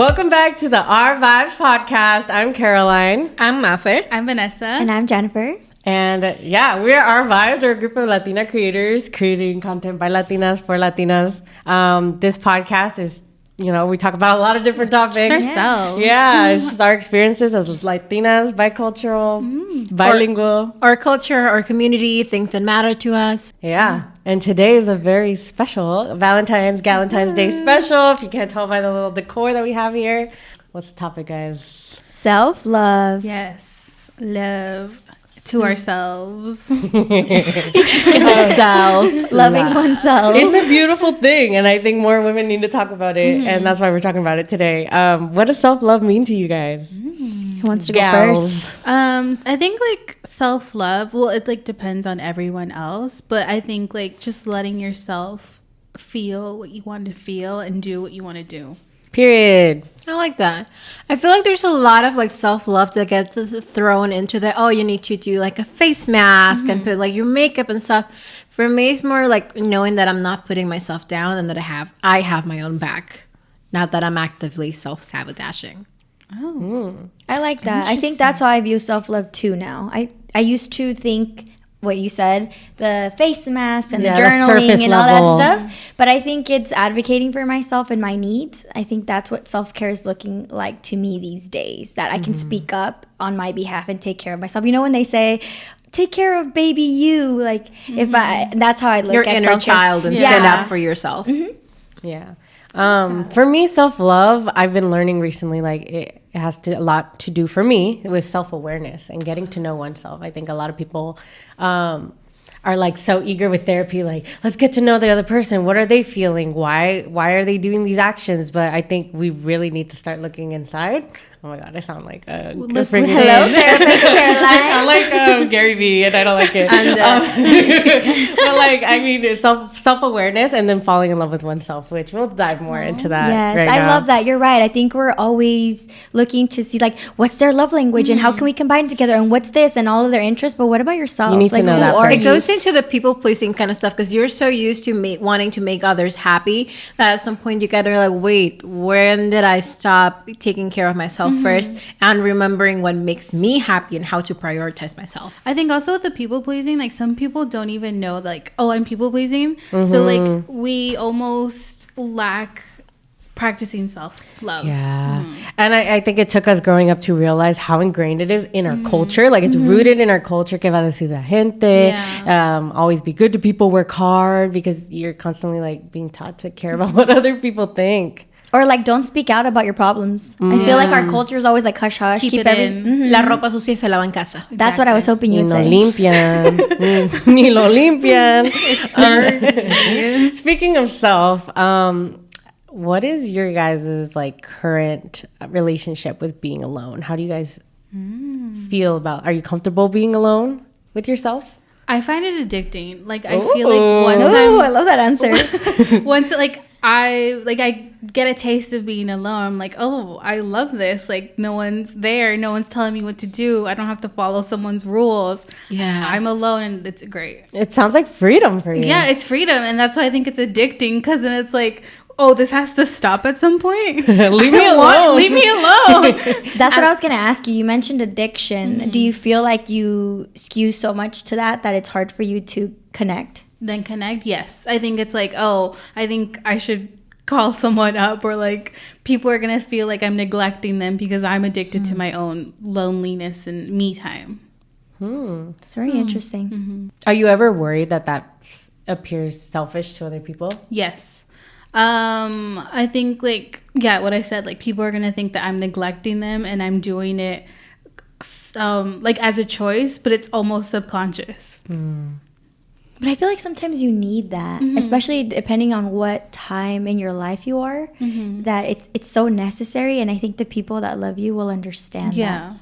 Welcome back to the Our Vibes podcast. I'm Caroline. I'm Maffer. I'm Vanessa. And I'm Jennifer. And we're Our Vibes. We're a group of Latina creators creating content by Latinas for Latinas. This podcast is, we talk about a lot of different topics. Just ourselves. Yeah, it's just our experiences as Latinas, bicultural, bilingual. Our culture, our community, things that matter to us. Yeah. And today is a very special Galentine's Day special. If you can't tell by the little decor that we have here. What's the topic, guys? Self-love. Yes. Love to ourselves. Self. Loving oneself. It's a beautiful thing. And I think more women need to talk about it. And that's why we're talking about it today. What does self-love mean to you guys? Who wants to go first? I think self-love, well, it depends on everyone else, but I think just letting yourself feel what you want to feel and do what you want to do. Period. I like that. I feel like there's a lot of self-love that gets thrown into you need to do a face mask and put your makeup and stuff. For me, it's more knowing that I'm not putting myself down and that I have my own back. Not that I'm actively self-sabotaging. Oh. I like that. I think that's how I view self-love too now. I used to think what you said, the face mask and the journaling and all that stuff. But I think it's advocating for myself and my needs. I think that's what self-care is looking like to me these days, that I can speak up on my behalf and take care of myself. When they say, take care of baby you, that's how I look your at inner self-care. child and stand up for yourself. Yeah. For me, self-love, I've been learning recently, it has a lot to do for me with self-awareness and getting to know oneself. I think a lot of people are so eager with therapy, let's get to know the other person. What are they feeling? Why are they doing these actions? But I think we really need to start looking inside. Oh my God, I sound like a Hello, therapist Caroline. I sound like Gary Vee, and I don't like it. But self-awareness and then falling in love with oneself, which we'll dive more into that. Yes, I love that. You're right. I think we're always looking to see what's their love language and how can we combine together and what's this and all of their interests. But what about yourself? You need to know that first. It goes into the people-pleasing kind of stuff because you're so used to wanting to make others happy that at some point you gotta wait, when did I stop taking care of myself first and remembering what makes me happy and how to prioritize myself. I think also with the people pleasing, some people don't even know I'm people pleasing. So we almost lack practicing self-love. Yeah. And I think it took us growing up to realize how ingrained it is in our culture. It's rooted in our culture. Que va a decir la gente? Yeah. Always be good to people, work hard, because you're constantly being taught to care about what other people think. Or don't speak out about your problems. I feel our culture is always hush hush. Keep it in. La ropa sucia se lava en casa. That's what I was hoping you would say. Limpian. Ni lo limpian. Speaking of self, what is your guys' current relationship with being alone? How do you guys feel about? Are you comfortable being alone with yourself? I find it addicting. I feel one time. I love that answer. Once I get a taste of being alone. I'm I love this. No one's there. No one's telling me what to do. I don't have to follow someone's rules. Yeah, I'm alone, and it's great. It sounds like freedom for you. Yeah, it's freedom, and that's why I think it's addicting. Because then it's this has to stop at some point. Leave me alone. Leave me alone. That's what I was going to ask you. You mentioned addiction. Do you feel like you skew so much to that it's hard for you to connect? Then connect? Yes. I think it's I think I should call someone up, or people are going to feel like I'm neglecting them because I'm addicted to my own loneliness and me time. It's very interesting. Are you ever worried that appears selfish to other people? Yes. I think what I said, people are going to think that I'm neglecting them and I'm doing it as a choice, but it's almost subconscious. But I feel like sometimes you need that, especially depending on what time in your life you are, that it's so necessary. And I think the people that love you will understand that.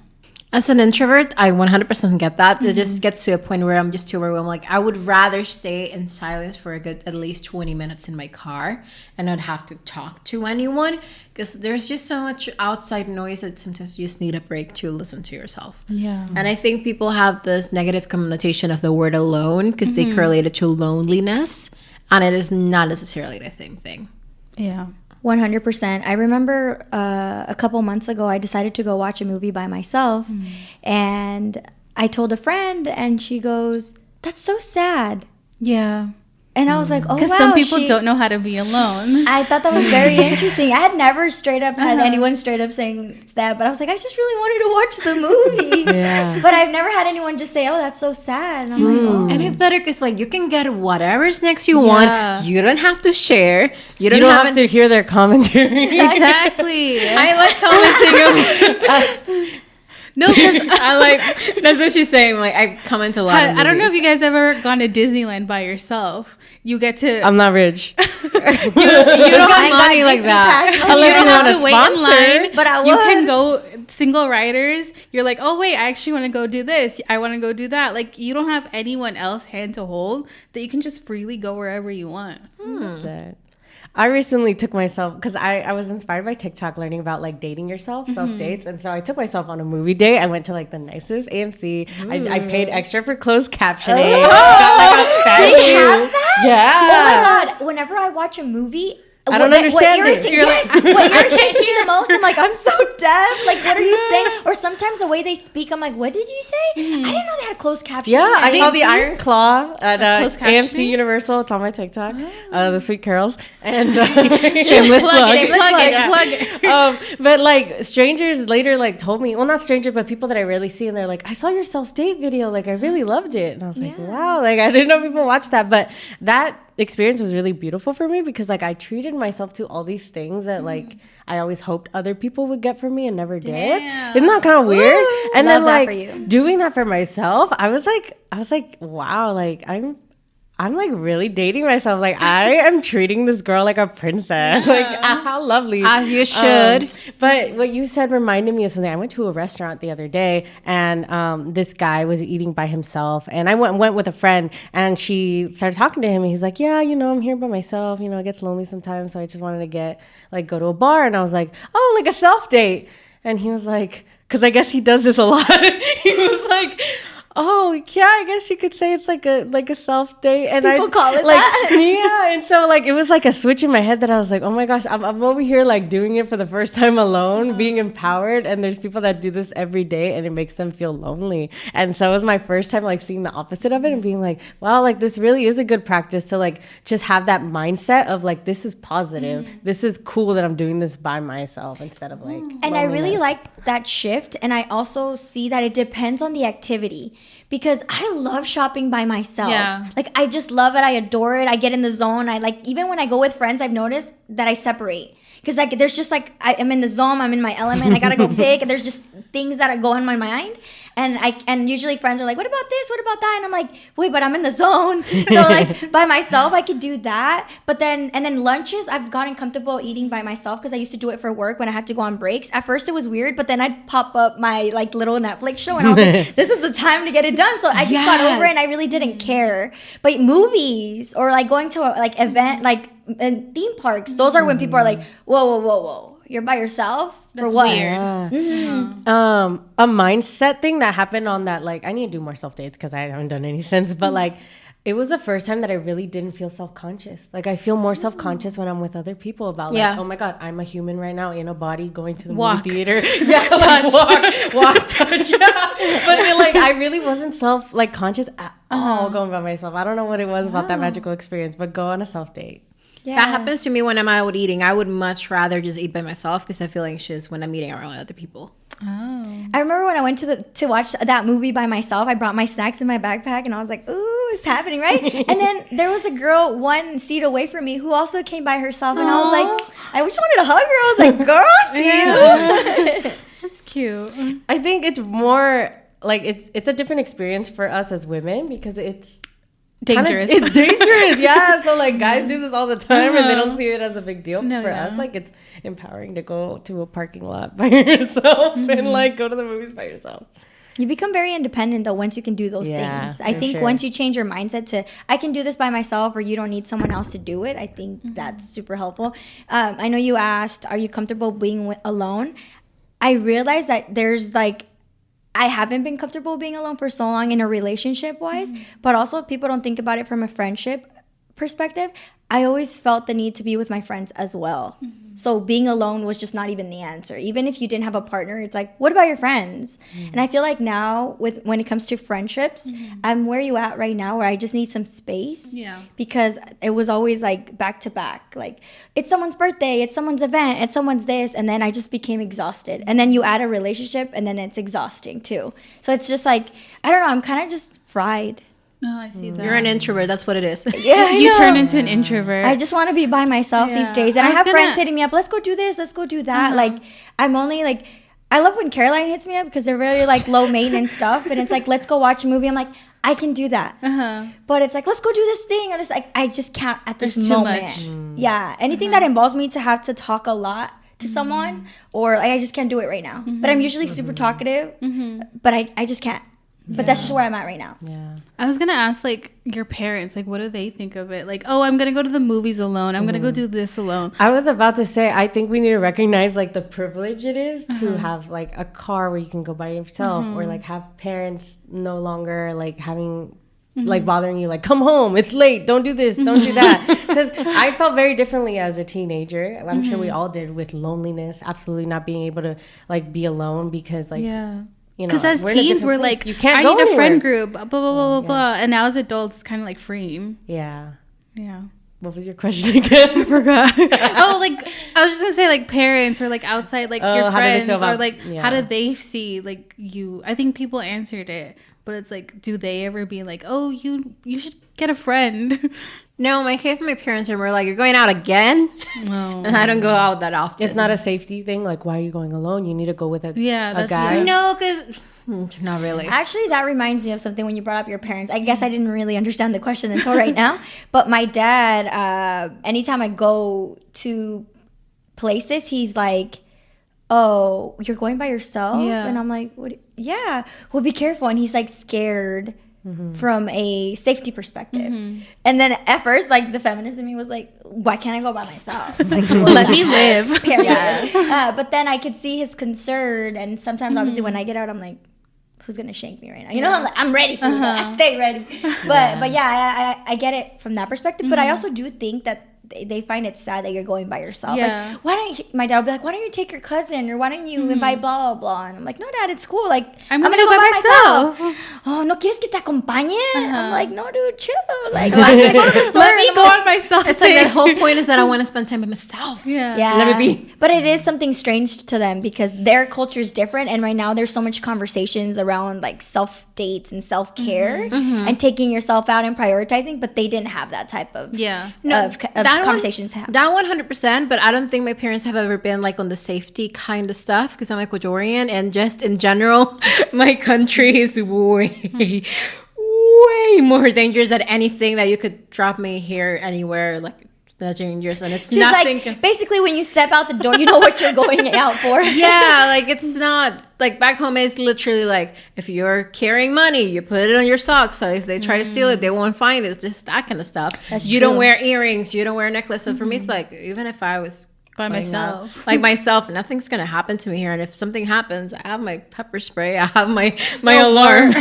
As an introvert, I 100% get that. It just gets to a point where I'm just too overwhelmed. I would rather stay in silence for a good at least 20 minutes in my car and not have to talk to anyone, because there's just so much outside noise that sometimes you just need a break to listen to yourself. Yeah. And I think people have this negative connotation of the word alone because they correlate it to loneliness, and it is not necessarily the same thing. Yeah. 100%. I remember a couple months ago, I decided to go watch a movie by myself. And I told a friend, and she goes, "That's so sad." Yeah. And I was like, oh, wow. Because some people don't know how to be alone. I thought that was very interesting. I had never straight up had anyone straight up saying that, but I was like, I just really wanted to watch the movie. Yeah. But I've never had anyone just say, oh, that's so sad. And I'm like, oh. And it's better because like you can get whatever snacks you want. You don't have to share. You don't have to hear their commentary. Exactly. I like commenting. No, because I like, that's what she's saying. Like, I comment a lot. I don't know if you guys ever gone to Disneyland by yourself. You get to. I'm not rich. you don't have money like that. You don't have to wait in line. But I would. You can go single riders. You're like, oh, wait, I actually want to go do this. I want to go do that. Like, you don't have anyone else hand to hold that you can just freely go wherever you want. That. I recently took myself, because I was inspired by TikTok learning about like dating yourself, self-dates. And so I took myself on a movie date. I went to like the nicest AMC. I paid extra for closed captioning. Got like a fancy. They have that? Yeah. Oh my God. Whenever I watch a movie, I don't understand it. What irritates me the most, I'm like, I'm so deaf. Like, what are you saying? Or sometimes the way they speak, I'm like, what did you say? I didn't know they had closed captioning. Yeah, I saw the AMCs. Iron Claw at Closed AMC captioning? Universal. It's on my TikTok. The Sweet Carols. And shameless Plug plug. it. But like strangers later like told me, well, not strangers, but people that I rarely see, and they're like, I saw your self-date video. Like, I really loved it. And I was like, wow, like I didn't know people watch that. But that experience was really beautiful for me because like I treated myself to all these things that like I always hoped other people would get from me and never did. Isn't that kind of weird? Ooh, and love then that for like you. doing that for myself, I was like, wow, like I'm like really dating myself. Like I am treating this girl like a princess. Like how lovely. As you should. But what you said reminded me of something. I went to a restaurant the other day, and this guy was eating by himself. And I went with a friend, and she started talking to him. And he's like, yeah, I'm here by myself. It gets lonely sometimes. So I just wanted to go to a bar. And I was like, oh, like a self date. And he was like, because I guess he does this a lot. He was like, oh yeah, I guess you could say it's like a self date, and People call it like, that. Yeah, and so like it was like a switch in my head that I was like, oh my gosh, I'm over here like doing it for the first time alone, being empowered, and there's people that do this every day, and it makes them feel lonely. And so it was my first time like seeing the opposite of it and being like, wow, like this really is a good practice to like just have that mindset of like this is positive, this is cool that I'm doing this by myself instead of like. And I really loneliness. like that shift. And I also see that it depends on the activity because I love shopping by myself. Yeah. Like, I just love it. I adore it. I get in the zone. I like, even when I go with friends, I've noticed that I separate. Because like there's just like I'm in the zone, I'm in my element, I gotta go big, and there's just things that go in my mind, and usually friends are like, what about this, what about that, and I'm like, wait, but I'm in the zone. So like by myself I could do that, but then lunches I've gotten comfortable eating by myself because I used to do it for work when I had to go on breaks. At first it was weird, but then I'd pop up my like little Netflix show and I was like, this is the time to get it done. So I just got over it and I really didn't care. But movies or like going to a like event like and theme parks, those are when people are like, whoa, you're by yourself? That's for what? weird. A mindset thing that happened on that, like I need to do more self dates because I haven't done any since, but like it was the first time that I really didn't feel self-conscious. Like I feel more self-conscious when I'm with other people about like, oh my God, I'm a human right now in a body going to the movie theater. Yeah, touch. Like, walk, touch. Yeah. But like I really wasn't conscious at all going by myself. I don't know what it was about that magical experience, but go on a self date. Yeah. That happens to me when I'm out eating. I would much rather just eat by myself because I feel anxious when I'm eating around other people. I remember when I went to watch that movie by myself, I brought my snacks in my backpack and I was like, ooh, it's happening, right? And then there was a girl one seat away from me who also came by herself and I was like, I just wanted to hug her. I was like, girl, I see you. That's cute. I think it's more like it's a different experience for us as women because it's Dangerous. It's dangerous, yeah. So like guys do this all the time and they don't see it as a big deal. No, for yeah. us, like it's empowering to go to a parking lot by yourself and like go to the movies by yourself. You become very independent though once you can do those Yeah, things. I for think sure. once you change your mindset to I can do this by myself or you don't need someone else to do it, I think that's super helpful. I know you asked, are you comfortable being alone? I realized that there's like I haven't been comfortable being alone for so long in a relationship wise, but also people don't think about it from a friendship perspective, I always felt the need to be with my friends as well. So being alone was just not even the answer. Even if you didn't have a partner, it's like, what about your friends? And I feel like now when it comes to friendships, I'm where you at right now, where I just need some space. Yeah. Because it was always like back to back. Like, it's someone's birthday, it's someone's event, it's someone's this. And then I just became exhausted. And then you add a relationship and then it's exhausting too. So it's just like, I don't know, I'm kind of just fried. No, I see that. You're an introvert. That's what it is. Yeah, I You know. turn into an introvert. I just want to be by myself these Yeah. days. And I I was have gonna- friends hitting me up, let's go do this, let's go do that. Like, I'm only like, I love when Caroline hits me up because they're very like low maintenance stuff. And it's like, let's go watch a movie. I'm like, I can do that. But it's like, let's go do this thing. And it's like, I just can't at this There's too moment. much. Yeah. Anything that involves me to have to talk a lot to someone, or like, I just can't do it right now. But I'm usually super talkative, but I just can't. But that's just where I'm at right now. Yeah. I was gonna ask like your parents, like what do they think of it? Like, oh, I'm gonna go to the movies alone. I'm gonna go do this alone. I was about to say, I think we need to recognize like the privilege it is to have like a car where you can go by yourself, or like have parents no longer like having like bothering you, like, come home, it's late, don't do this, don't do that. Because I felt very differently as a teenager. I'm sure we all did, with loneliness, absolutely not being able to like be alone, because like, Yeah. you know, Because as we're in a teens, different we're place. like, you can't I go need a friend anywhere. group, blah, blah, blah, blah, blah. And now as adults, it's kind of like freeing. Yeah. Yeah. What was your question again? I forgot. Oh, like, I was just going to say, like, parents or, like, outside, like, your how do they friends, feel or, about- like, yeah. how do they see, like, you? I think people answered it, but it's like, do they ever be like, oh, you should get a friend? No, in my case, my parents are more like, you're going out again? No. And I don't go out that often. It's not a safety thing. Like, why are you going alone? You need to go with a Yeah, guy. yeah. No, because... Not really. Actually, that reminds me of something when you brought up your parents. I guess I didn't really understand the question until right now. But my dad, anytime I go to places, he's like, oh, you're going by yourself? Yeah. And I'm like, what? Yeah. Well, be careful. And he's like scared from a safety perspective. And then at first, like, the feminist in me was like, why can't I go by myself? Like, Let me live. Period. But then I could see his concern. And sometimes, obviously, when I get out, I'm like, who's gonna shank me right now? You know, I'm ready for you. I stay ready. But yeah, I get it from that perspective. But I also do think that they find it sad that you're going by yourself. Yeah. Like, why don't you, my dad will be like, why don't you take your cousin, or why don't you invite blah blah blah? And I'm like, no, Dad, it's cool. Like, I'm gonna go by myself. Oh, no quieres que te acompañe? I'm like, no, dude, chill. Like, let me go to the store. Let me and go I'm on myself. It's like the whole point is that I want to spend time by myself. Yeah. Yeah. Let me be. But it is something strange to them because their culture is different. And right now there's so much conversations around like self dates and self care and taking yourself out and prioritizing. But they didn't have that type of, Yeah. of that conversations to have. That 100%, but I don't think my parents have ever been like on the safety kind of stuff because I'm Ecuadorian, and just in general, my country is way more dangerous than anything that you could drop me here anywhere. Like, that's dangerous, and it's She's nothing. like, basically when you step out the door, you know what you're going out for. Yeah, like it's not like back home. It's literally like if you're carrying money, you put it on your socks. So if they try to steal it, they won't find it. It's just that kind of stuff. That's you don't true. wear earrings. You don't wear a necklace. So for me, it's like even if I was By going myself. out, like myself, nothing's gonna happen to me here. And if something happens, I have my pepper spray. I have my alarm.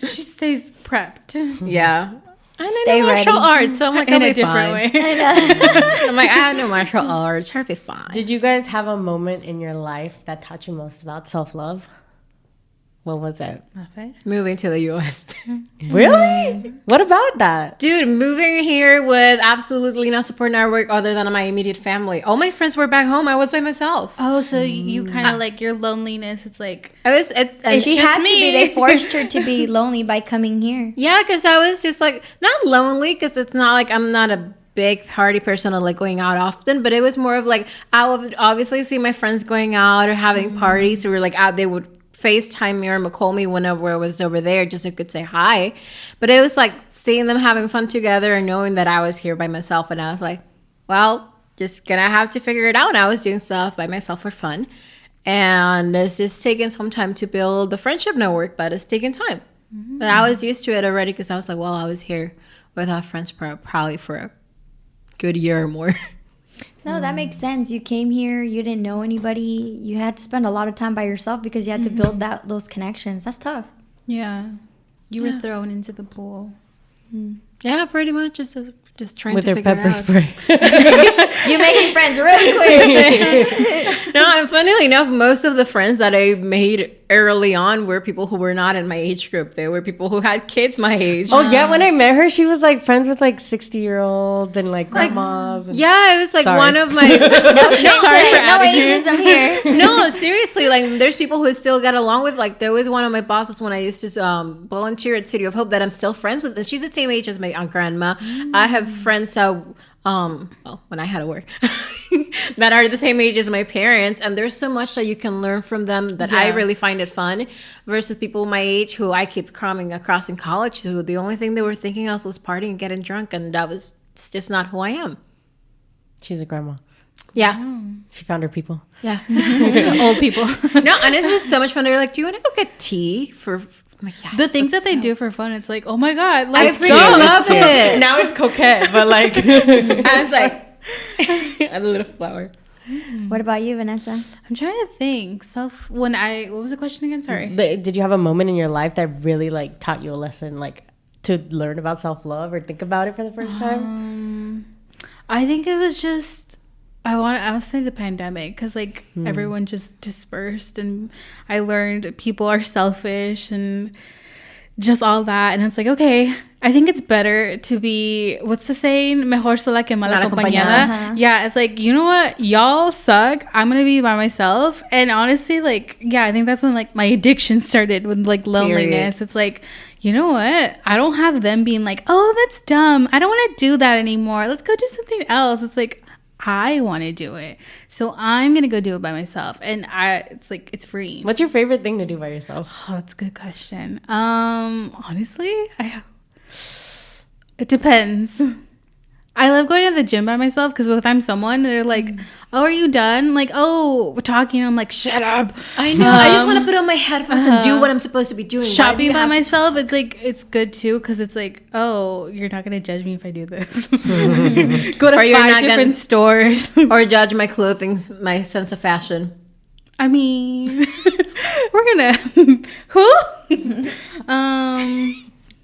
She stays prepped. Yeah. And I Stay know martial ready. arts, so I'm like, In I'll a be different fine. way. I'm like, I know martial arts. I'll be fine. Did you guys have a moment in your life that taught you most about self-love? What was it? Moving to the U.S. Really? What about that? Dude, moving here with absolutely no support network other than my immediate family. All my friends were back home. I was by myself. Oh, so you kind of like your loneliness. It's like, I was, And she just had to me. be. They forced her to be lonely by coming here. Yeah, because I was just like, not lonely, because it's not like I'm not a big party person or like going out often, but it was more of like, I would obviously see my friends going out or having parties, or like out, they would FaceTime me or call me whenever I was over there just so I could say hi. But it was like seeing them having fun together and knowing that I was here by myself, and I was like, well, just gonna have to figure it out. And I was doing stuff by myself for fun, and it's just taking some time to build the friendship network, but it's taking time. But I was used to it already because I was like, well, I was here without friends probably for a good year or more. No, that makes sense. You came here, you didn't know anybody. You had to spend a lot of time by yourself because you had to build those connections. That's tough. yeah, you were thrown into the pool. Yeah, pretty much. Just trying with to their figure pepper out. spray. You making friends really quick. No, and funnily enough, most of the friends that I made early on were people who were not in my age group. They were people who had kids my age. Oh yeah, when I met her, she was like friends with like 60-year-olds and like grandmas. And Yeah, it was like Sorry. one of my. No ageism here. No, seriously, like there's people who I still get along with. Like there was one of my bosses when I used to volunteer at City of Hope that I'm still friends with, and she's the same age as my grandma. I have friends that well, when I had to work that are the same age as my parents, and there's so much that you can learn from them that I really find it fun, versus people my age who I keep coming across in college who the only thing they were thinking of was partying and getting drunk, and it's just not who I am. she's a grandma. Yeah. She found her people. Yeah. Old people. No, and it's been so much fun. They're like, do you want to go get tea for... I'm like, yes, The things that let's they go. do for fun, it's like, oh my god, I let's freaking go. love it. Now it's coquette, but like I was like... a little flower. What about you, Vanessa? I'm trying to think. What was the question again? Sorry. Did you have a moment in your life that really like taught you a lesson, like to learn about self-love or think about it for the first time? I think it was just I would say the pandemic, because like everyone just dispersed, and I learned people are selfish and just all that, and it's like, okay, I think it's better to be, what's the saying, mejor sola que mal acompañada. Yeah, it's like, you know what, y'all suck, I'm gonna be by myself. And honestly, like, yeah, I think that's when like my addiction started, with like loneliness. Period. It's like, you know what, I don't have them being like, oh, that's dumb, I don't want to do that anymore, let's go do something else. It's like, I want to do it, so I'm gonna go do it by myself, and it's like, it's free. What's your favorite thing to do by yourself? Oh, that's a good question. Honestly, it depends. I love going to the gym by myself, because if I'm someone, they're like, oh, are you done? Like, oh, we're talking. I'm like, shut up. I know. I just want to put on my headphones and do what I'm supposed to be doing. Shopping by myself, it's like, it's good too, because it's like, oh, you're not going to judge me if I do this. Go to 5 different stores. Or judge my clothing, my sense of fashion. I mean, we're going to... Who?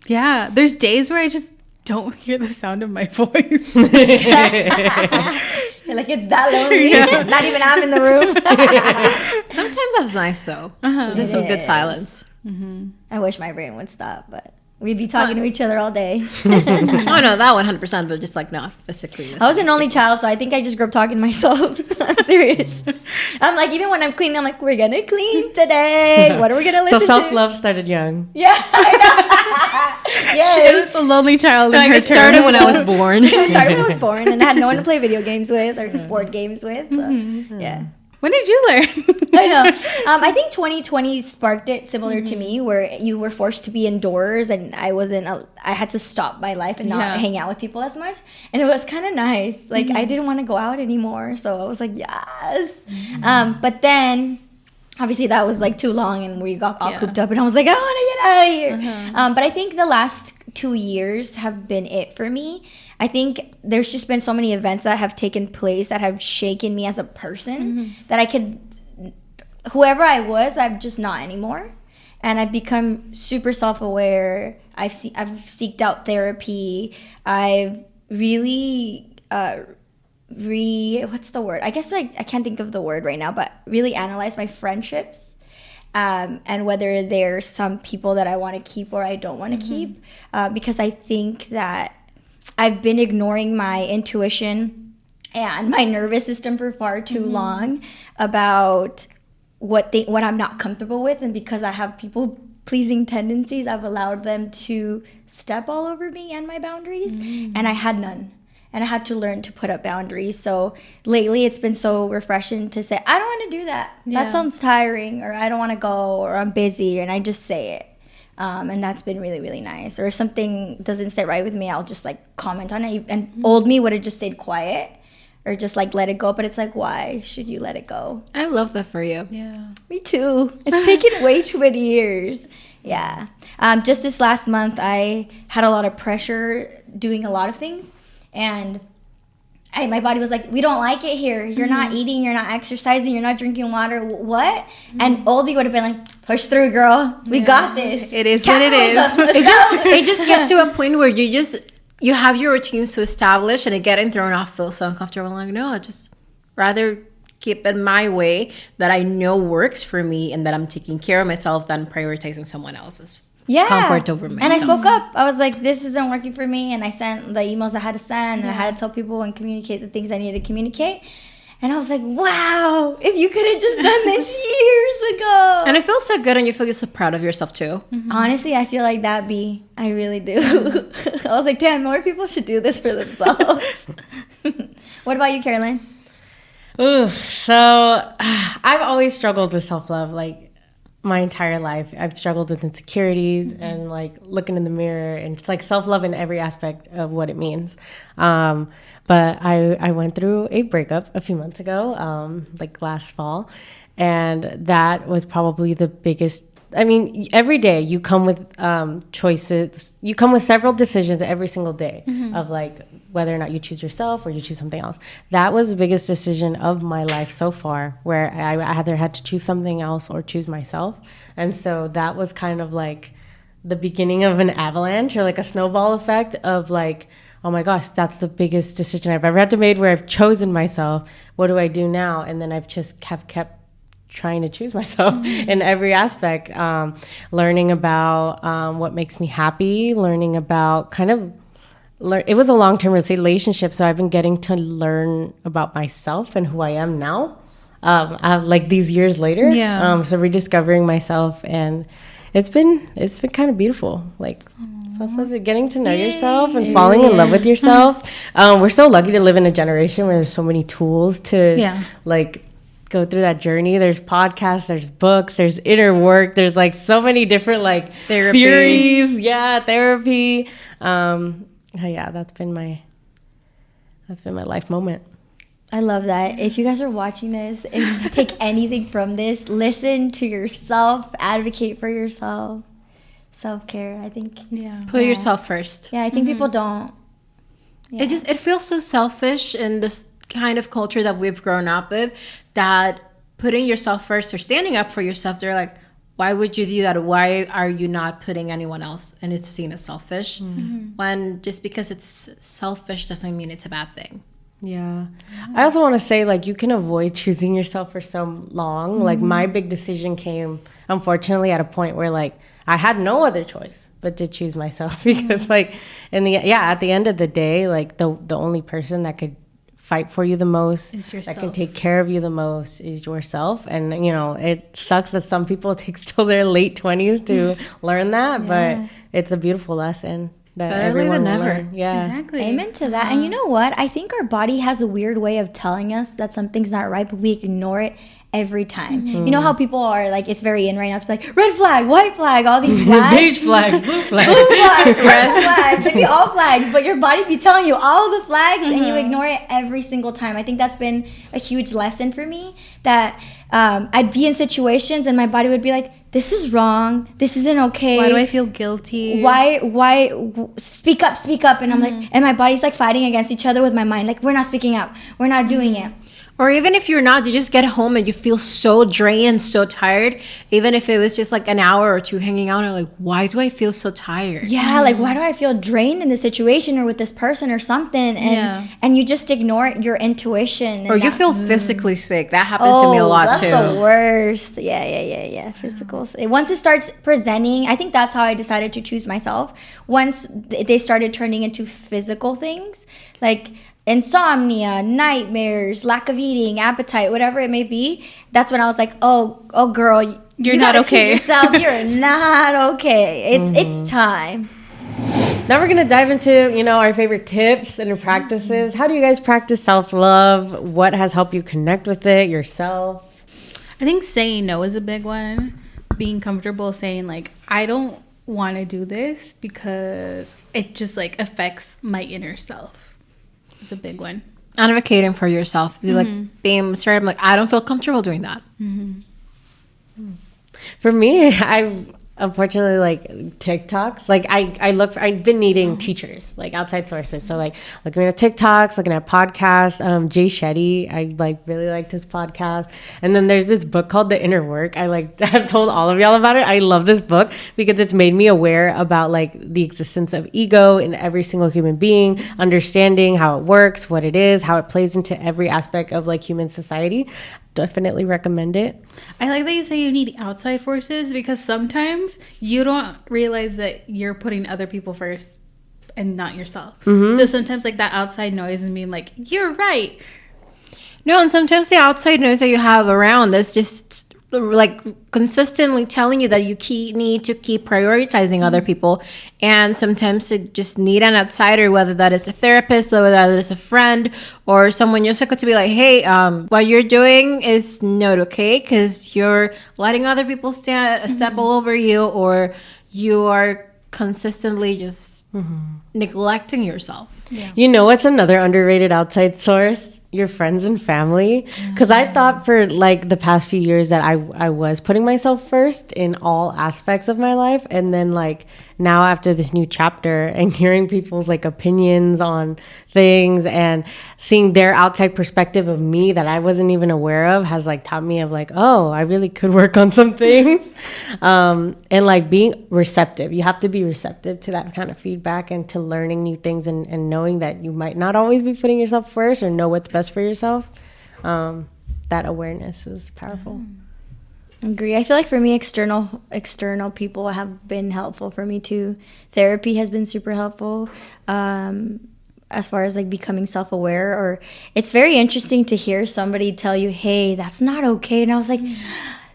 Yeah, there's days where I just don't hear the sound of my voice. You're like, it's that lonely. Yeah. Not even I'm in the room. Sometimes that's nice, though. There's just some good silence. I wish my brain would stop, but we'd be talking to each other all day. Oh, no, that 100%, but just like not physically. I was an only child, so I think I just grew up talking to myself. I'm serious. I'm like, even when I'm cleaning, I'm like, we're gonna clean today. What are we gonna listen to? So self-love started young. Yeah. She was a lonely child in Like, her it started when I was born. I started when I was born, and I had no one to play video games with or board games with. So, yeah. When did you learn? I know. I think 2020 sparked it, similar to me, where you were forced to be indoors, and I had to stop my life and not hang out with people as much, and it was kind of nice. Like I didn't want to go out anymore, so I was like, yes. But then, obviously, that was like too long, and we got all cooped up, and I was like, I want to get out of here. But I think the last 2 years have been it for me. I think there's just been so many events that have taken place that have shaken me as a person that whoever I was, I'm just not anymore. And I've become super self-aware. I've seeked out therapy. I've really, what's the word? I guess I can't think of the word right now, but really analyze my friendships. And whether there's some people that I want to keep or I don't want to keep. Because I think that I've been ignoring my intuition and my nervous system for far too long about what I'm not comfortable with. And because I have people-pleasing tendencies, I've allowed them to step all over me and my boundaries. And I had none. And I had to learn to put up boundaries. So lately it's been so refreshing to say, I don't want to do that. That sounds tiring, or I don't want to go, or I'm busy, and I just say it. And that's been really, really nice. Or if something doesn't sit right with me, I'll just like comment on it. And old me would have just stayed quiet or just like let it go. But it's like, why should you let it go? I love that for you. Yeah. Me too. It's taken way too many years. Yeah. Just this last month, I had a lot of pressure doing a lot of things. And my body was like, we don't like it here. You're not eating, you're not exercising, you're not drinking water. What? And Oldie would have been like, push through, girl. We got this. It is what it is. It just gets to a point where you just you have your routines to establish, and it getting thrown off feels so uncomfortable. I'm like, no, I just rather keep it my way that I know works for me and that I'm taking care of myself than prioritizing someone else's comfort over me. And I spoke up. I was like, this isn't working for me. And I sent the emails I had to send, and I had to tell people and communicate the things I needed to communicate. And I was like, wow, if you could have just done this years ago. And it feels so good, and you feel so proud of yourself too. Mm-hmm. Honestly, I feel like I really do. I was like, damn, more people should do this for themselves. What about you, Caroline? Ooh, so I've always struggled with self-love, like my entire life. I've struggled with insecurities and like looking in the mirror and just like self-love in every aspect of what it means. But I went through a breakup a few months ago, like last fall. And that was probably the biggest. I mean, every day you come with choices. You come with several decisions every single day of like whether or not you choose yourself or you choose something else. That was the biggest decision of my life so far, where I either had to choose something else or choose myself. And so that was kind of like the beginning of an avalanche or like a snowball effect of like, oh my gosh, that's the biggest decision I've ever had to make, where I've chosen myself. What do I do now? And then I've just kept trying to choose myself in every aspect, learning about what makes me happy, learning about it was a long-term relationship, so I've been getting to learn about myself and who I am now, like these years later. So rediscovering myself, and it's been kind of beautiful, like self-love, getting to know yourself and falling in love with yourself. We're so lucky to live in a generation where there's so many tools to like go through that journey. There's podcasts, there's books, there's inner work, there's like so many different like theories, therapy. That's been my life moment. I love that. If you guys are watching this and take anything from this, listen to yourself, advocate for yourself. Self-care, I think. Put yourself first. I think people don't. It feels so selfish in this kind of culture that we've grown up with, that putting yourself first or standing up for yourself, they're like, why would you do that? Why are you not putting anyone else? And it's seen as selfish. When just because it's selfish doesn't mean it's a bad thing. I also want to say, like, you can avoid choosing yourself for so long. Like, my big decision came, unfortunately, at a point where, like, I had no other choice but to choose myself, because, like, at the end of the day, like, the only person that could fight for you the most, that can take care of you the most, is yourself. And you know, it sucks that some people it takes till their late 20s to learn that, but it's a beautiful lesson that everyone will learn. Exactly. Amen to that. And you know what, I think our body has a weird way of telling us that something's not right, but we ignore it every time. You know how people are like, it's very in right now to be like, red flag, white flag, all these flags. Beige flag, blue flag. Blue flag, red flag. They be all flags, but your body be telling you all the flags and you ignore it every single time. I think that's been a huge lesson for me, that I'd be in situations and my body would be like, this is wrong, this isn't okay. Why do I feel guilty? Why speak up, and I'm like, and my body's like fighting against each other with my mind, like, we're not speaking up, we're not doing it. Or even if you're not, you just get home and you feel so drained, so tired. Even if it was just like an hour or two hanging out, you're like, why do I feel so tired? Like, why do I feel drained in this situation or with this person or something? And you just ignore your intuition. Or you feel physically sick. That happens to me a lot too. That's the worst. Yeah. Physical. Once it starts presenting, I think that's how I decided to choose myself. Once they started turning into physical things, like insomnia, nightmares, lack of eating, appetite, whatever it may be, that's when I was like, oh girl, you're not okay. Choose yourself. You're not okay. It's time. Now we're gonna dive into, you know, our favorite tips and practices. How do you guys practice self-love? What has helped you connect with it yourself? I think saying no is a big one. Being comfortable saying, like, I don't want to do this because it just like affects my inner self. It's a big one. Advocating for yourself. Be like, being certain, like, I don't feel comfortable doing that. For me, I've unfortunately, like TikTok, like I've been needing teachers, like outside sources. So like looking at TikToks, looking at podcasts. Jay Shetty, I like really liked his podcast. And then there's this book called The Inner Work. I've told all of y'all about it. I love this book because it's made me aware about like the existence of ego in every single human being, understanding how it works, what it is, how it plays into every aspect of like human society. Definitely recommend it. I like that you say you need outside forces because sometimes you don't realize that you're putting other people first and not yourself. So sometimes like that outside noise and being like, you're right. No, and sometimes the outside noise that you have around is just like consistently telling you that you need to keep prioritizing other people, and sometimes you just need an outsider, whether that is a therapist or whether that is a friend or someone you're supposed to be like, hey, what you're doing is not okay because you're letting other people step all over you, or you are consistently just neglecting yourself. You know what's another underrated outside source? Your friends and family. Because I thought for like the past few years that I was putting myself first in all aspects of my life, and then like now after this new chapter and hearing people's like opinions on things and seeing their outside perspective of me that I wasn't even aware of has like taught me of like, oh, I really could work on some things. And like being receptive. You have to be receptive to that kind of feedback and to learning new things and knowing that you might not always be putting yourself first or know what's best for yourself. That awareness is powerful. Agree. I feel like for me, external people have been helpful for me too. Therapy has been super helpful. As far as like becoming self-aware, or it's very interesting to hear somebody tell you, hey, that's not okay. And I was like,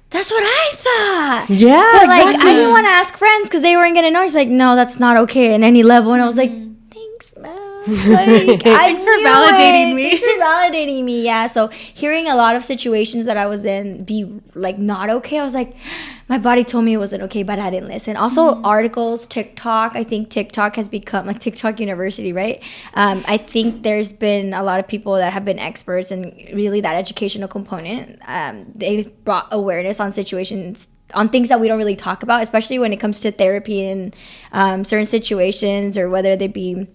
that's what I thought. Yeah. But like, I didn't want to ask friends because they weren't going to know. He's like, no, that's not okay in any level. And I was like, thanks, man. Like, Thanks for validating me. Thanks for validating me. Yeah. So hearing a lot of situations that I was in be like not okay, I was like, my body told me it wasn't okay, but I didn't listen. Also, articles, TikTok. I think TikTok has become like TikTok University, right? I think there's been a lot of people that have been experts in really that educational component. They've brought awareness on situations, on things that we don't really talk about, especially when it comes to therapy in certain situations, or whether they be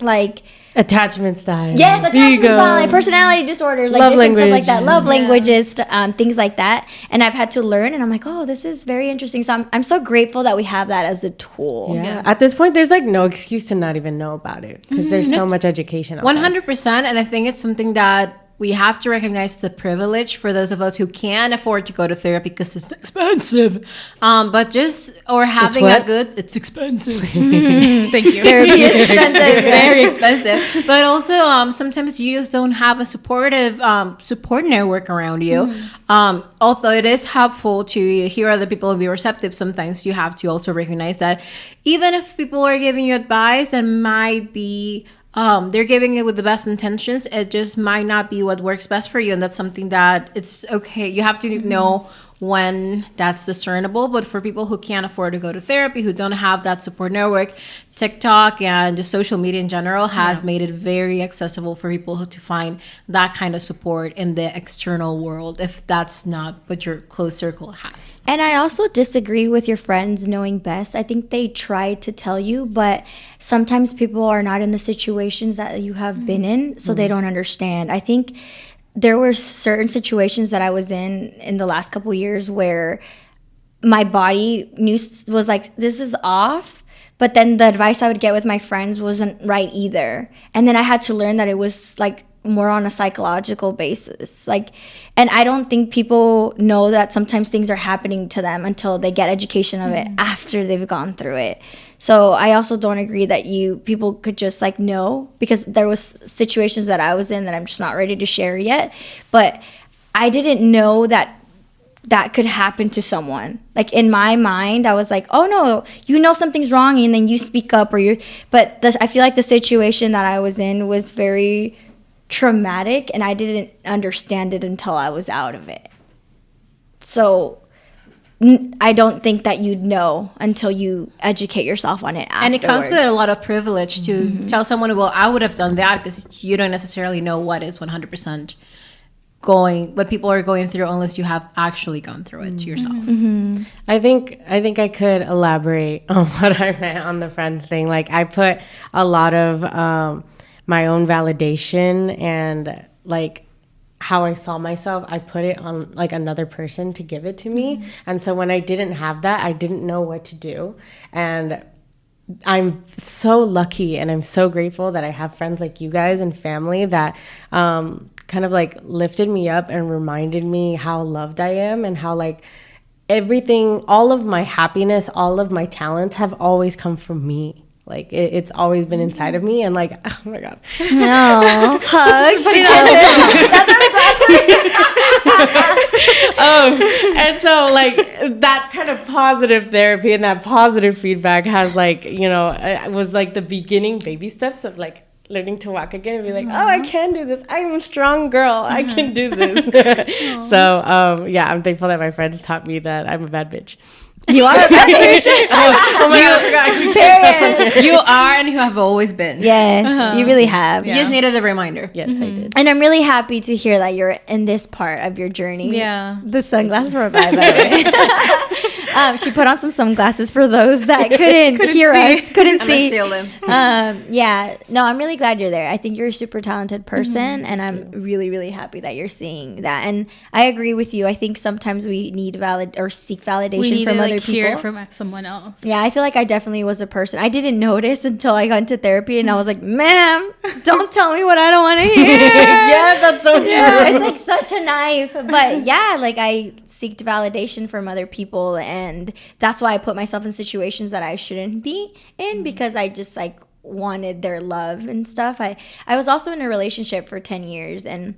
like attachment style. Yes, attachment style, like personality disorders, like love different language. Stuff like that. Love languages, things like that. And I've had to learn, and I'm like, oh, this is very interesting. So I'm so grateful that we have that as a tool. Yeah. At this point, there's like no excuse to not even know about it because there's so much education out 100%. And I think it's something that we have to recognize as a privilege for those of us who can afford to go to therapy because it's expensive. But just, or having it's expensive. Thank you. Therapy is expensive. Very expensive. But also, sometimes you just don't have a supportive support network around you. Although it is helpful to hear other people and be receptive, sometimes you have to also recognize that even if people are giving you advice that might be they're giving it with the best intentions, it just might not be what works best for you, and that's something that it's okay. You have to know when that's discernible. But for people who can't afford to go to therapy, who don't have that support network, TikTok and just social media in general has made it very accessible for people to find that kind of support in the external world, if that's not what your close circle has. And I also disagree with your friends knowing best. I think they try to tell you, but sometimes people are not in the situations that you have been in, so they don't understand. I think there were certain situations that I was in the last couple of years where my body was like, this is off. But then the advice I would get with my friends wasn't right either. And then I had to learn that it was like more on a psychological basis. Like, and I don't think people know that sometimes things are happening to them until they get education of it after they've gone through it. So I also don't agree that people could just like know, because there was situations that I was in that I'm just not ready to share yet. But I didn't know that could happen to someone. Like in my mind, I was like, oh no, something's wrong, and then you speak up, I feel like the situation that I was in was very traumatic, and I didn't understand it until I was out of it. So I don't think that you'd know until you educate yourself on it afterwards. And it comes with a lot of privilege to tell someone, well, I would have done that, because you don't necessarily know what is 100% people are going through unless you have actually gone through it to yourself. I think I could elaborate on what I meant on the friends thing. Like I put a lot of my own validation and like how I saw myself, I put it on like another person to give it to me. And so when I didn't have that, I didn't know what to do. And I'm so lucky and I'm so grateful that I have friends like you guys and family that kind of like lifted me up and reminded me how loved I am and how like everything, all of my happiness, all of my talents have always come from me. Like it's always been inside of me, and like, oh my god, no hugs. And so like that kind of positive therapy and that positive feedback has like, you know, it was like the beginning baby steps of like learning to walk again and be like, oh, I can do this. I'm a strong girl. I can do this. So yeah, I'm thankful that my friends taught me that I'm a bad bitch. You are a bad bitch. Oh my god, I forgot. You are, and you have always been. Yes, you really have. You just needed a reminder. Yes, I did. And I'm really happy to hear that you're in this part of your journey. Yeah. The sunglasses were by the way. She put on some sunglasses for those that couldn't hear us, couldn't I'm see. gonna steal them. Yeah, no, I'm really glad you're there. I think you're a super talented person, and I'm really, really happy that you're seeing that. And I agree with you. I think sometimes we need seek validation from other hear people. it from someone else. Yeah, I feel like I definitely was a person. I didn't notice until I got into therapy, and I was like, "Ma'am, don't tell me what I don't want to hear." Yeah, that's so true. It's like such a knife. But yeah, like I seeked validation from other people, and that's why I put myself in situations that I shouldn't be in because I just like wanted their love and stuff. I was also in a relationship for 10 years, and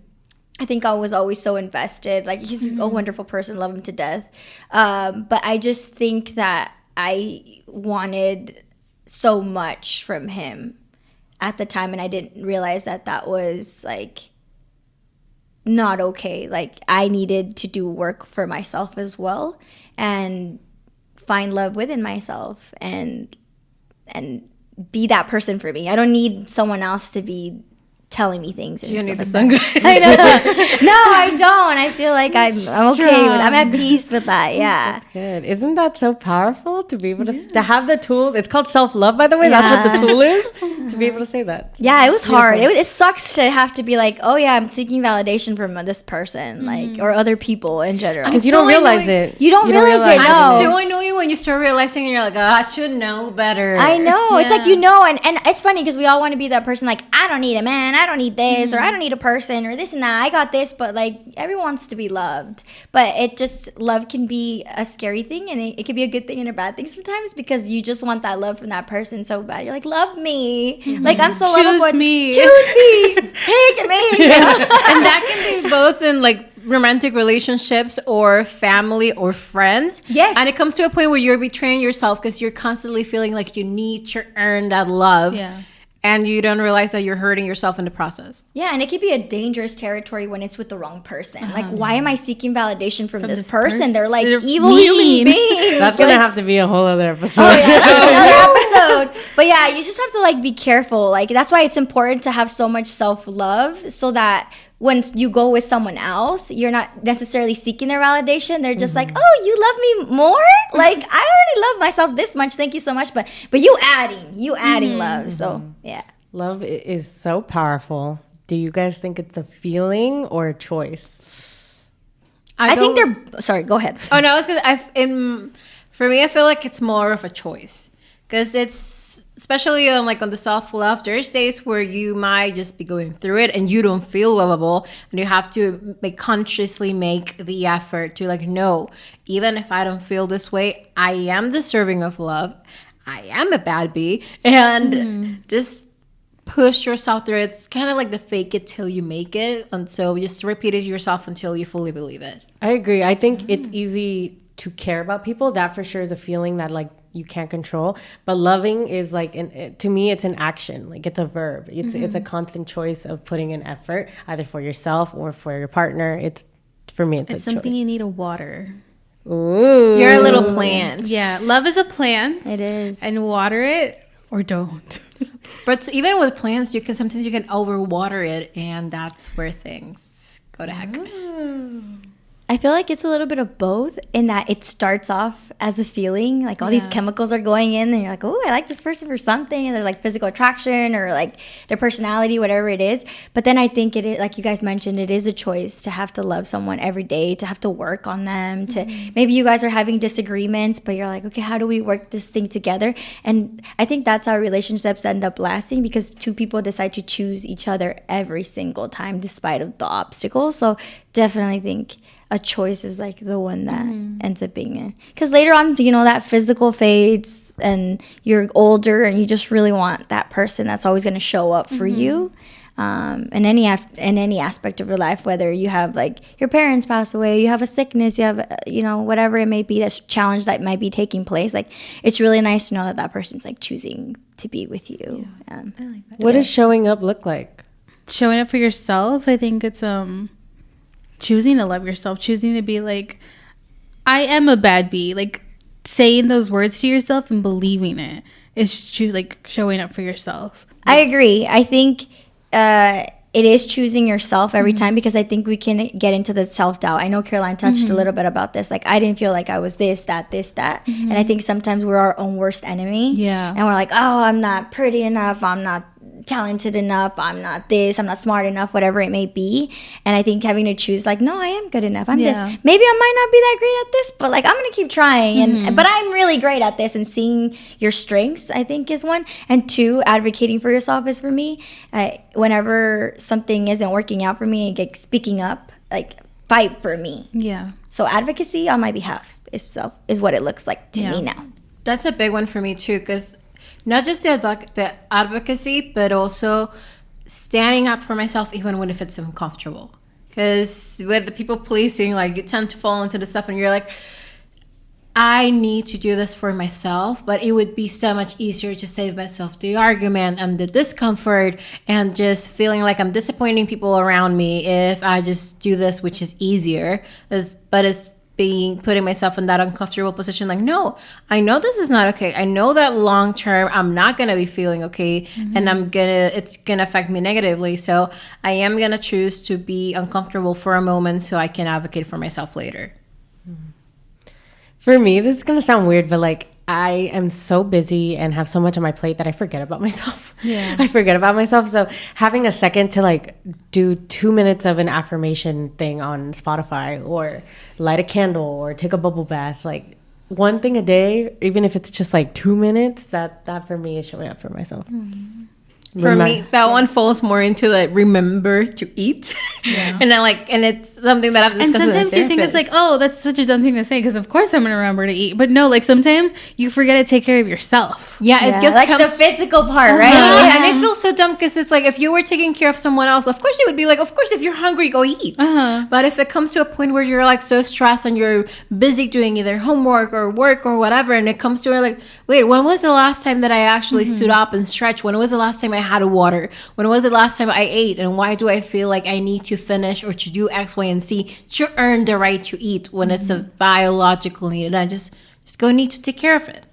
I think I was always so invested. Like, he's a wonderful person, love him to death. But I just think that I wanted so much from him at the time, and I didn't realize that that was like not okay. Like, I needed to do work for myself as well and find love within myself and be that person for me. I don't need someone else to be telling me things. You need the stuff like sunglasses. I know. No, I don't. I feel like I'm okay with. I'm at peace with that. Yeah. Good. Isn't that so powerful to be able to have the tools? It's called self-love, by the way. That's what the tool is, to be able to say that. Yeah, it was hard. It sucks to have to be like, oh yeah, I'm seeking validation from this person, like, or other people in general. Because you don't realize it. You don't realize it. I'm so No. annoying when you start realizing and you're like, oh, I should know better. I know. It's like, Yeah. you know, and it's funny because we all want to be that person like, I don't need a man, I don't need this, or I don't need a person, or this and that. I got this, but like everyone wants to be loved. But it just, love can be a scary thing, and it can be a good thing and a bad thing sometimes because you just want that love from that person so bad. You're like, love me. Like, I'm so Choose lovable. me. Choose me. Pick me. And that can be both in like romantic relationships or family or friends. Yes. And it comes to a point where you're betraying yourself because you're constantly feeling like you need to earn that love. Yeah. And you don't realize that you're hurting yourself in the process. Yeah, and it could be a dangerous territory when it's with the wrong person. Like, why am I seeking validation from this this person? person. They're like They're evil mean. human beings. That's going to have to be a whole other episode. Oh yeah, that's another episode. But yeah, you just have to like be careful. Like, that's why it's important to have so much self-love so that when you go with someone else, you're not necessarily seeking their validation. They're just like, oh, you love me more? Like, I already love myself this much. Thank you so much. But you adding love. So yeah. Love is so powerful. Do you guys think it's a feeling or a choice? I think they're, sorry, go ahead. Oh no, I was gonna. For me, I feel like it's more of a choice because it's especially on the self-love. There's days where you might just be going through it and you don't feel lovable, and you have to consciously make the effort to no, even if I don't feel this way, I am deserving of love. I am a bad bee, and just push yourself through it. It's kind of like the fake it till you make it, and so just repeat it to yourself until you fully believe it. I agree. I think it's easy to care about people. That for sure is a feeling that you can't control. But loving is to me, it's an action. It's a verb. It's a constant choice of putting an effort either for yourself or for your partner. For me, it's a something choice. you need to water. Ooh. You're a little plant. Yeah, love is a plant. It is. And water it or don't. But even with plants, sometimes you can overwater it, and that's where things go to heck. I feel like it's a little bit of both in that it starts off as a feeling, like all these chemicals are going in and you're like, oh, I like this person for something. And there's like physical attraction or like their personality, whatever it is. But then I think it is, like you guys mentioned, it is a choice to have to love someone every day, to have to work on them, to maybe you guys are having disagreements, but you're like, okay, how do we work this thing together? And I think that's how relationships end up lasting, because two people decide to choose each other every single time despite of the obstacles. So definitely think a choice is like the one that ends up being there, because later on, you know, that physical fades and you're older and you just really want that person that's always going to show up for you in any aspect of your life, whether you have like your parents pass away, you have a sickness, you have you know, whatever it may be, that's challenge that might be taking place. Like, it's really nice to know that that person's like choosing to be with you. I like that. What does showing up look like? Showing up for yourself, I think it's choosing to love yourself, choosing to be like, I am a bad bee, like saying those words to yourself and believing it is like showing up for yourself. I agree. I think it is choosing yourself every time, because I think we can get into the self-doubt. I know Caroline touched a little bit about this. Like, I didn't feel like I was this, that. And I think sometimes we're our own worst enemy. Yeah. And we're like, oh, I'm not pretty enough. I'm not talented enough. I'm not this. I'm not smart enough, whatever it may be. And I think having to choose, like, no, I am good enough. I'm this. Maybe I might not be that great at this, but like, I'm going to keep trying. But I'm really great at this, and seeing your strengths, I think, is one. And two, advocating for yourself is for me. Whenever something isn't working out for me, like, speaking up, like, fight for me. Yeah. So advocacy on my behalf is what it looks like to me now. That's a big one for me too, because not just the advocacy, but also standing up for myself even when if it's uncomfortable. Because with the people pleasing, like, you tend to fall into the stuff and you're like, I need to do this for myself, but it would be so much easier to save myself the argument and the discomfort and just feeling like I'm disappointing people around me if I just do this, which is easier. But it's putting myself in that uncomfortable position, like, no, I know this is not okay. I know that long term I'm not gonna be feeling okay, and it's gonna affect me negatively. So I am gonna choose to be uncomfortable for a moment so I can advocate for myself later. For me, this is gonna sound weird, but like, I am so busy and have so much on my plate that I forget about myself. Yeah. I forget about myself. So having a second to like do 2 minutes of an affirmation thing on Spotify, or light a candle, or take a bubble bath, like one thing a day, even if it's just like 2 minutes, that for me is showing up for myself. For me, that one falls more into like remember to eat, and it's something that I've discussed. And sometimes you think it's like, oh, that's such a dumb thing to say, because of course I'm gonna remember to eat, but no, like sometimes you forget to take care of yourself. It just like comes the physical part, right? Yeah, and it feels so dumb, because it's like, if you were taking care of someone else, of course you would be like, of course, if you're hungry, go eat. But if it comes to a point where you're like so stressed and you're busy doing either homework or work or whatever, and it comes to like, wait, when was the last time that I actually stood up and stretched? When was the last time I had water? When was the last time I ate? And why do I feel like I need to finish or to do X, Y, and Z to earn the right to eat when it's a biological need? And I just go need to take care of it.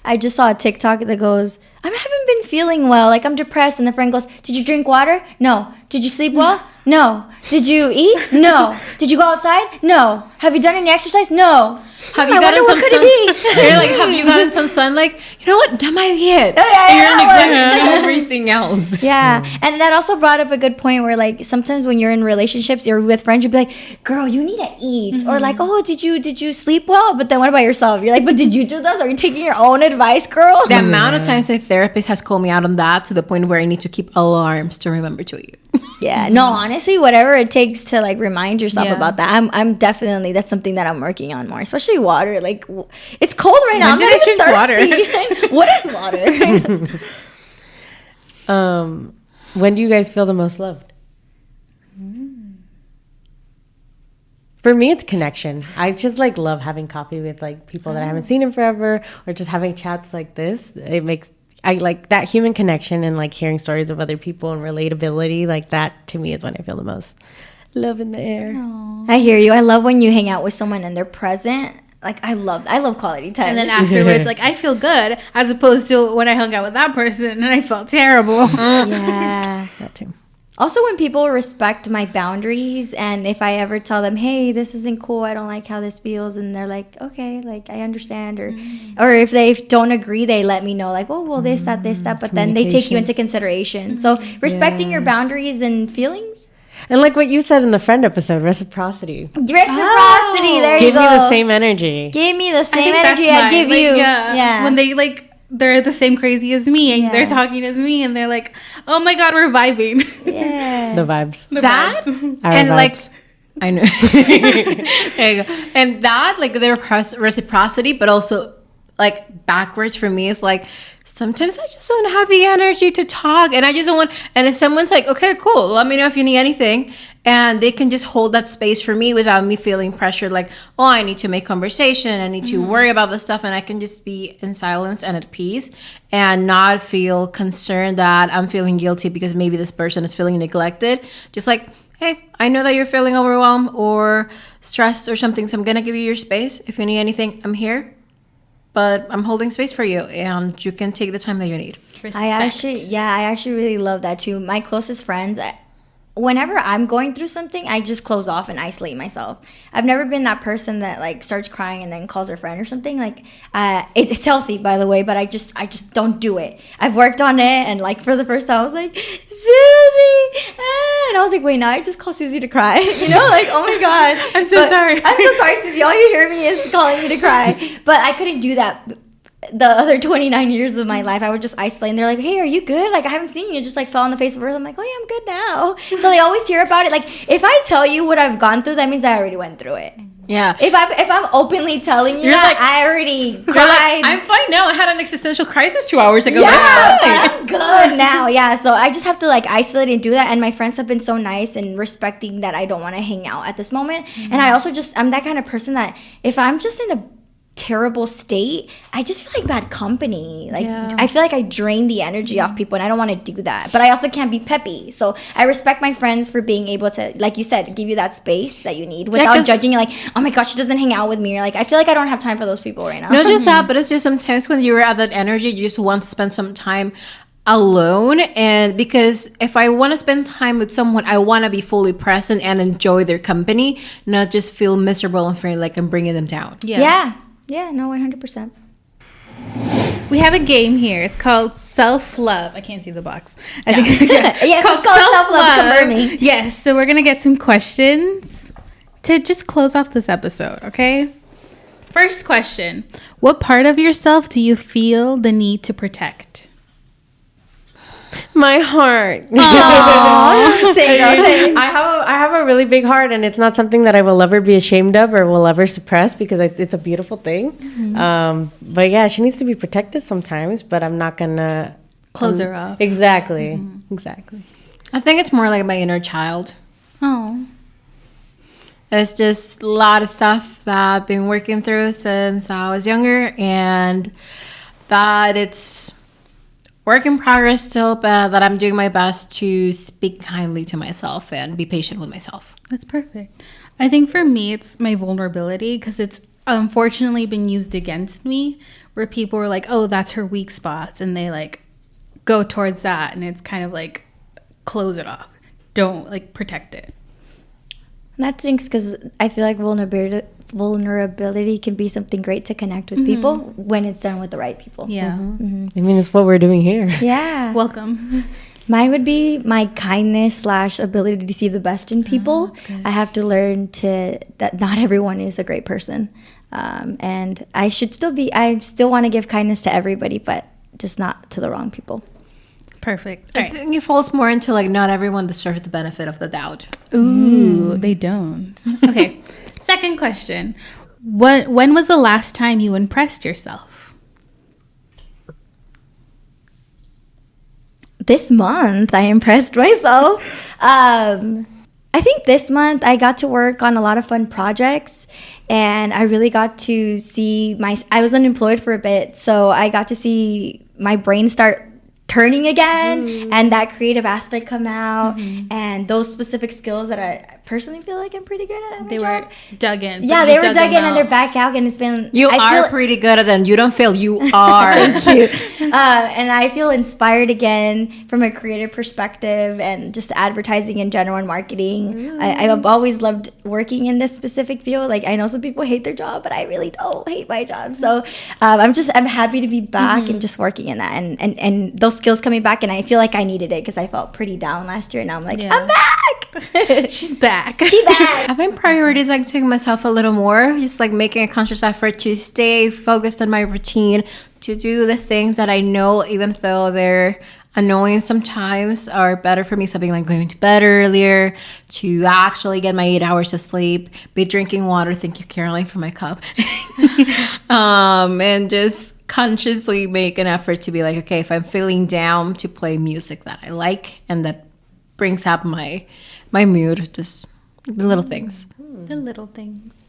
I just saw a TikTok that goes, I haven't been feeling well. Like, I'm depressed. And the friend goes, did you drink water? No. Did you sleep well? No. Did you eat? No. Did you go outside? No. Have you done any exercise? No. Have you gotten some sun? You're like, have you gotten some sun? Like, you know what? That might be it. You're neglecting everything else. Yeah. And that also brought up a good point where, like, sometimes when you're in relationships or with friends, you'll be like, girl, you need to eat. Or like, oh, did you sleep well? But then what about yourself? You're like, but did you do this? Are you taking your own advice, girl? The amount of times a therapist has called me out on that, to the point where I need to keep alarms to remember to eat. Yeah, no, honestly, whatever it takes to like remind yourself about that. I'm definitely, that's something that I'm working on more, especially water. Like, it's cold right now. I'm not even thirsty. What is water? When do you guys feel the most loved? For me, it's connection. I just like love having coffee with like people that I haven't seen in forever, or just having chats like this. I like that human connection, and like hearing stories of other people and relatability. Like, that to me is when I feel the most love in the air. I hear you. I love when you hang out with someone and they're present. Like, I love quality time. And then afterwards, like, I feel good, as opposed to when I hung out with that person and I felt terrible. Yeah. That too. Also, when people respect my boundaries, and if I ever tell them, hey, this isn't cool, I don't like how this feels, and they're like, okay, like I understand, or if they don't agree, they let me know, like, oh, well, this, that, but then they take you into consideration. So respecting your boundaries and feelings. And like what you said in the friend episode, reciprocity. There you Give go. me the same energy. Give me the I same think energy that's I give mine. you. Like, yeah. When they like, they're the same crazy as me, and Yeah. they're talking as me, and they're like, "Oh my god, we're vibing." Yeah. The vibes. That Our and like vibes. I know. There you go. And that like the reciprocity, but also like backwards for me is like sometimes I just don't have the energy to talk, and I just don't want. And if someone's like, okay, cool, let me know if you need anything, and they can just hold that space for me without me feeling pressured, like, oh, I need to make conversation, I need to worry about this stuff, and I can just be in silence and at peace, and not feel concerned that I'm feeling guilty because maybe this person is feeling neglected. Just like, hey, I know that you're feeling overwhelmed or stressed or something, so I'm gonna give you your space. If you need anything, I'm here. But I'm holding space for you, and you can take the time that you need. I actually really love that too. My closest friends, whenever I'm going through something, I just close off and isolate myself. I've never been that person that like starts crying and then calls their friend or something. Like, it's healthy, by the way, but I just don't do it. I've worked on it, and like for the first time, I was like, Susie, and I was like, wait, now I just call Susie to cry. You know, like, oh my god, I'm so sorry. I'm so sorry, Susie. All you hear me is calling me to cry. But I couldn't do that. The other 29 years of my life, I would just isolate, and they're like, hey, are you good? Like, I haven't seen you. Just like fell on the face of earth. I'm like, oh yeah, I'm good now. So they always hear about it. Like, if I tell you what I've gone through, that means I already went through it. Yeah. If I'm openly telling you You're that, like- I already You're cried. like, I'm fine now. I had an existential crisis 2 hours ago. yeah, but I'm fine. but I'm good now. Yeah, so I just have to like isolate and do that. And my friends have been so nice and respecting that I don't want to hang out at this moment. And I also I'm that kind of person that if I'm just in a terrible state, I just feel like bad company. Like, I feel like I drain the energy off people, and I don't want to do that. But I also can't be peppy. So I respect my friends for being able to, like you said, give you that space that you need without 'cause- judging you. Like, oh my gosh, she doesn't hang out with me. Or like, I feel like I don't have time for those people right now. Not just that, but it's just sometimes when you're at that energy, you just want to spend some time alone. And because if I want to spend time with someone, I want to be fully present and enjoy their company, not just feel miserable and feel like I'm bringing them down. Yeah, no, 100%. We have a game here. It's called self-love. I can't see the box. I think Yes, it's called self-love. Confirm me. Yes, so we're going to get some questions to just close off this episode, okay? First question. What part of yourself do you feel the need to protect? My heart. Same. I have a really big heart, and it's not something that I will ever be ashamed of or will ever suppress because it's a beautiful thing. But yeah, she needs to be protected sometimes, but I'm not gonna Close her off. Exactly. Exactly. I think it's more like my inner child. Oh. It's just a lot of stuff that I've been working through since I was younger, and that it's work in progress still, but that I'm doing my best to speak kindly to myself and be patient with myself. That's perfect. I think for me, it's my vulnerability because it's unfortunately been used against me where people were like, oh, that's her weak spots. And they like go towards that. And it's kind of like, close it off. Don't like protect it. That stinks because I feel like vulnerability can be something great to connect with people when it's done with the right people. Yeah. I mean, it's what we're doing here. Yeah. Welcome. Mine would be my kindness / ability to see the best in people. I have to learn that not everyone is a great person. And I still want to give kindness to everybody, but just not to the wrong people. Perfect. I think it falls more into like not everyone deserves the benefit of the doubt. Ooh, they don't. Okay. Second question. When was the last time you impressed yourself? This month, I impressed myself. I think this month I got to work on a lot of fun projects, and I really got to see I was unemployed for a bit, so I got to see my brain start turning again and that creative aspect come out and those specific skills that I personally feel like I'm pretty good at my They job. were dug in. Yeah, they were dug in and they're back out, and it's been. You I are pretty good at it. You don't fail. You are. Thank you. And I feel inspired again from a creative perspective and just advertising in general and marketing. I've always loved working in this specific field. Like, I know some people hate their job, but I really don't hate my job. So I'm happy to be back and just working in that and those skills coming back. And I feel like I needed it because I felt pretty down last year. And now I'm like, I'm back. She's back. She back. I've been prioritizing myself a little more, just like making a conscious effort to stay focused on my routine, to do the things that I know, even though they're annoying sometimes, are better for me. Something like going to bed earlier, to actually get my 8 hours of sleep, be drinking water. Thank you, Caroline, for my cup. And just consciously make an effort to be like, okay, if I'm feeling down, to play music that I like and that brings up my mood, just the little things. The little things.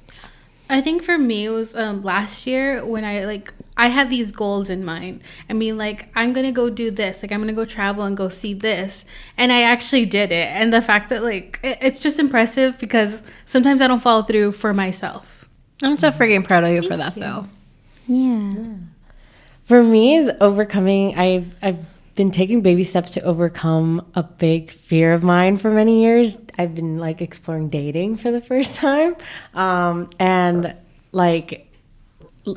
I think for me it was last year when I had these goals in mind. I mean, like, I'm gonna go do this, like I'm gonna go travel and go see this, and I actually did it. And the fact that it's just impressive because sometimes I don't follow through for myself. I'm so freaking proud of you for that, though. Yeah. For me, is overcoming. I've been taking baby steps to overcome a big fear of mine for many years. I've been like exploring dating for the first time, and like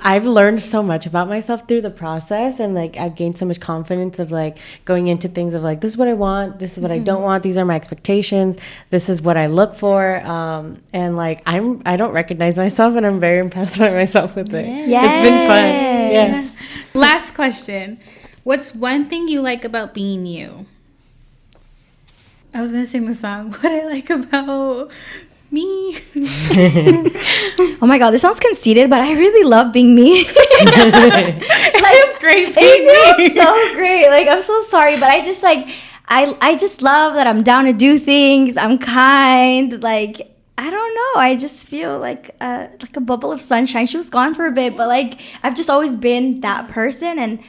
I've learned so much about myself through the process, and like I've gained so much confidence of like going into things of like, this is what I want, this is what I don't want, these are my expectations, this is what I look for, and like I don't recognize myself, and I'm very impressed by myself with it. Yes. It's been fun. Yes. Last question. What's one thing you like about being you? I was gonna sing the song. What I like about me. Oh my god, this sounds conceited, but I really love being me. It's great being It me. feels so great. Like, I'm so sorry, but I just like I just love that I'm down to do things. I'm kind. Like, I don't know. I just feel like a bubble of sunshine. She was gone for a bit, but like I've just always been that person, and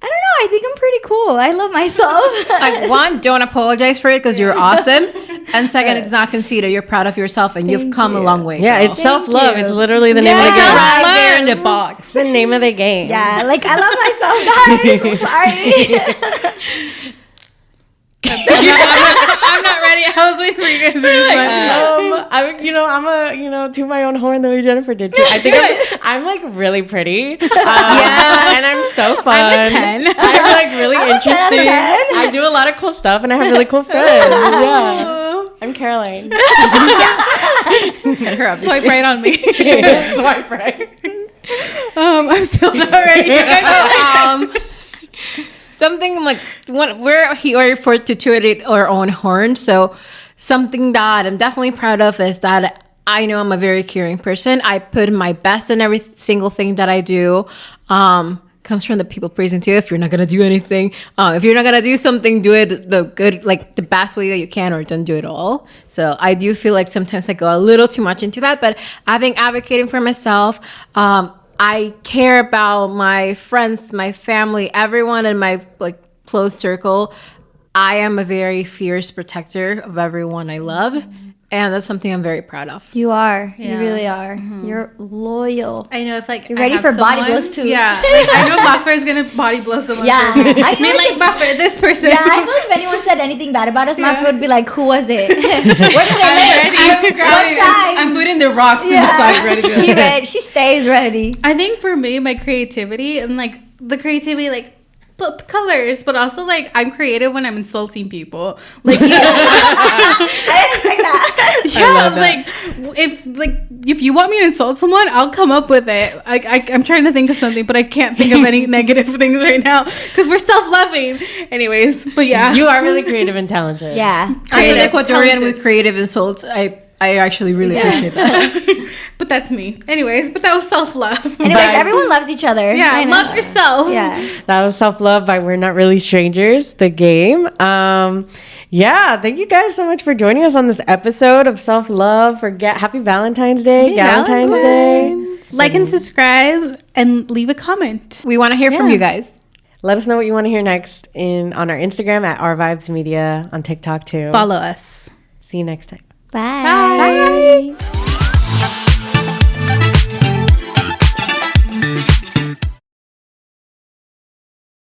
I don't know. I think I'm pretty cool. I love myself. Like, one, don't apologize for it because you're awesome. And second, it's not conceited. You're proud of yourself and you've come a long way. Yeah, girl. it's self-love. you. It's literally the name of the Like, game. you're right there in the box. It's the name of the game. Yeah, like I love myself, guys. I'm sorry. I'm not ready. I was waiting for you guys to respond. I'm to my own horn the way Jennifer did too. I think I'm like really pretty. Yes. And I'm so fun. I'm a 10. I'm like really I'm a 10 out of interesting. 10. I do a lot of cool stuff, and I have really cool friends. Yeah, I'm Caroline. Get her up. Swipe right on me. Swipe right. I'm still not ready. Something like we're here for to toot our own horn. So something that I'm definitely proud of is that I know I'm a very caring person. I put my best in every single thing that I do. Comes from the people praising too. If you're not gonna do anything, if you're not gonna do something, do it the good, like the best way that you can, or don't do it all. So I do feel like sometimes I go a little too much into that, but I think advocating for myself. I care about my friends, my family, everyone in my like close circle. I am a very fierce protector of everyone I love, and that's something I'm very proud of. You are. Yeah. You really are. You're loyal. I know if like You're I ready have for body someone- blows, too. Yeah, like, I know Buffer is gonna body blow someone. Yeah. for me. I I feel mean, like like Buffer, this person. Yeah, I feel like if anyone said anything bad about us, Mafia would be like, "Who was it? Where did they live? What time?" I'm putting the rocks in the Yeah. side ready to go. She ready. She stays ready. I think for me, my creativity and like the creativity, like colors, but also like I'm creative when I'm insulting people. Like, you, I didn't expect that. yeah, like if you want me to insult someone, I'll come up with it. I'm trying to think of something, but I can't think of any negative things right now because we're self-loving. Anyways, but yeah, You are really creative and talented. Yeah. As an Ecuadorian with creative insults, I actually really appreciate that. but that's me. Anyways, but that was self-love. Anyways, everyone loves each other. Yeah, I know. love yourself. Yeah. That was Self-Love by We're Not Really Strangers, the game. Yeah, thank you guys so much for joining us on this episode of Self-Love. Happy Valentine's Day, Galentine's Day. Like and subscribe and leave a comment. We want to hear from you guys. Let us know what you want to hear next on our Instagram at Our Vibes Media, on TikTok too. Follow us. See you next time. Bye. Bye.